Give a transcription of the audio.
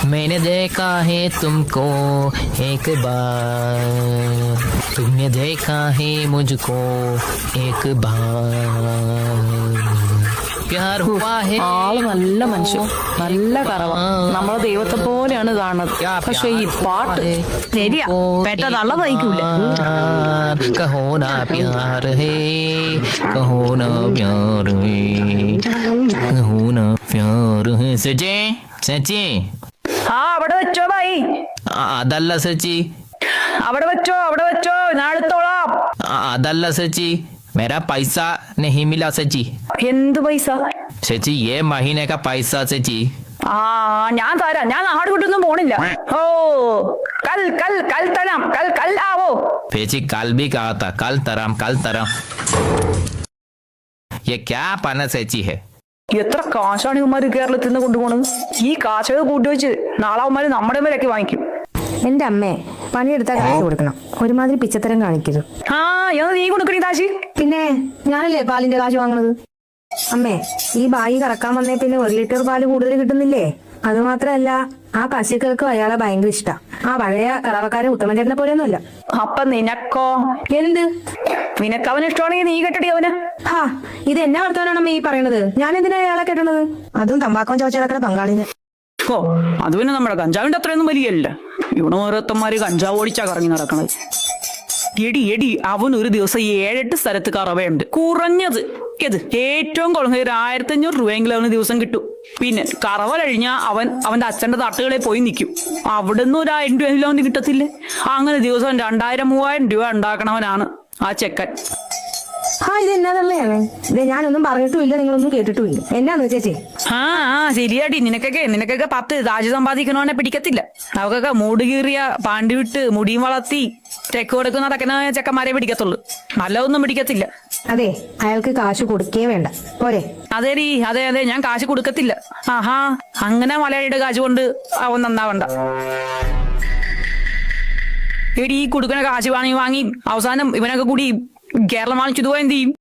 मैंने देखा है तुमको एक बार, तुमने देखा है मुझको एक बार, प्यार हुआ है. ആള് നല്ല മനുഷ്യൻ, നല്ല കറവ, നമ്മളെ ദൈവത്തെ പോലെയാണ് കാണുന്നത്. പക്ഷെ ഈ പാട്ട് ശരിയാ, പെട്ടെന്നുള്ള തയ്ക്കൂല. कहो ना प्यार है, कहो ना प्यार है, कहो ना प्यार है. സച്ചി സച്ചി, ആ അവിടെ വെച്ചോ ഭായി, അതല്ല സച്ചി, അവിടെ വെച്ചോ, അവിടെ വെച്ചോ, ഞാൻ എടുത്തോളാം. അതല്ല സച്ചി, मेरा पैसा नहीं मिला सची. എന്ത് പൈസ? सची ये महीने का पैसा सची. ആ ഞാൻ തരാം, ഞാൻ നാട് വിട്ടൊന്നും പോണില്ല. ഓ കൽ കൽ കൽ തരാം, കൽ കൽ ആവോ. पेची कल भी कहा था कल तरम. ये क्या पना सची है? എത്ര കാശാണ് ഇവന്മാര് കേരളത്തിൽ നിന്ന് കൊണ്ടുപോകണത്? ഈ കാശൊക്കെ കൂട്ടി വെച്ച് നാളെ അവന്മാര് നമ്മുടെ മേലൊക്കെ വാങ്ങിക്കും. എന്റെ അമ്മേ, പണിയെടുത്താൽ കാശ് കൊടുക്കണം, ഒരുമാതിരി പിച്ചത്തരം കാണിക്കരുത്. ആ എന്നാ നീ കൊടുക്കണി കാശ്. പിന്നെ ഞാനല്ലേ പാലിന്റെ കാശ് വാങ്ങണത്. അമ്മേ, ഈ ബായി കറക്കാൻ വന്നേ പിന്നെ 1 ലിറ്റർ പാല് കൂടുതൽ കിട്ടുന്നില്ലേ? അത് മാത്രല്ല, ആ പശുക്കൾക്കും അയാളെ ഭയങ്കര ഇഷ്ടാ. ആ പഴയ കറവക്കാരൻ ഉത്തമൻ ചേട്ടനെ പോലെയൊന്നുമല്ല. അപ്പൊ നിനക്കോ? എന്ത്? നിനക്ക് അവന് ഇഷ്ടമാണെങ്കിൽ നീ കെട്ടടി അവന്. ഹാ, ഇത് എന്നാ വർത്താനാണ് ഈ പറയണത്? ഞാൻ എന്തിനാ അയാളെ കെട്ടണത്? അതും തമ്പാക്കം ചോദിച്ചു കിടക്കുന്ന പങ്കാളിന്. ഓ അത് പിന്നെ നമ്മുടെ കഞ്ചാവിന്റെ അത്രയൊന്നും വലിയല്ല. ഇവിടെ ഓരോരുത്തന്മാര് കഞ്ചാവ് ഓടിച്ചാ കറങ്ങി നടക്കണത്. എടി അവൻ ഒരു ദിവസം 7-8 സ്ഥലത്ത് കറവയുണ്ട്. കുറഞ്ഞത് ഏറ്റവും കുറഞ്ഞ 1500 രൂപയെങ്കിലും അവന് ദിവസം കിട്ടും. പിന്നെ കറവ കഴിഞ്ഞാൽ അവന്റെ അച്ഛന്റെ തട്ടുകളിൽ പോയി നിൽക്കും. അവിടുന്ന് 1000 രൂപയെങ്കിലും അവന് കിട്ടത്തില്ലേ? അങ്ങനെ ദിവസം 2000-3000 രൂപ ഉണ്ടാക്കണവനാണ് ആ ചെക്കൻ. ആ ഇത് എന്നാന്നുള്ളതാണ്. ഇത് ഞാനൊന്നും പറഞ്ഞിട്ടുമില്ല, നിങ്ങളൊന്നും കേട്ടിട്ടുമില്ല. എന്നാന്ന് ചേച്ചി? ആ ശരിയാടി, നിനക്കൊക്കെ 10 രാജ്യ സമ്പാദിക്കണവനെ പിടിക്കത്തില്ല. അവർക്കൊക്കെ മൂട് കീറിയ പാണ്ടി വിട്ട് മുടിയും വളർത്തി തെക്ക് കൊടുക്കുന്ന നടക്കുന്ന ചെക്കന്മാരെ പിടിക്കത്തുള്ളൂ, നല്ലതൊന്നും പിടിക്കത്തില്ല. അതെ, അയാൾക്ക് കാശ് കൊടുക്കേ വേണ്ട, പോരെ? അതെ ഞാൻ കാശ് കൊടുക്കത്തില്ല. ആഹാ, അങ്ങനെ മലയാളിയുടെ കാശ് കൊണ്ട് അവൻ നന്നാവണ്ട. എടി ഈ കൊടുക്കുന്ന കാശ് വാങ്ങി അവസാനം ഇവനൊക്കെ കൂടി കേരളം വാങ്ങിച്ചു പോവാൻ എന്ത് ചെയ്യും?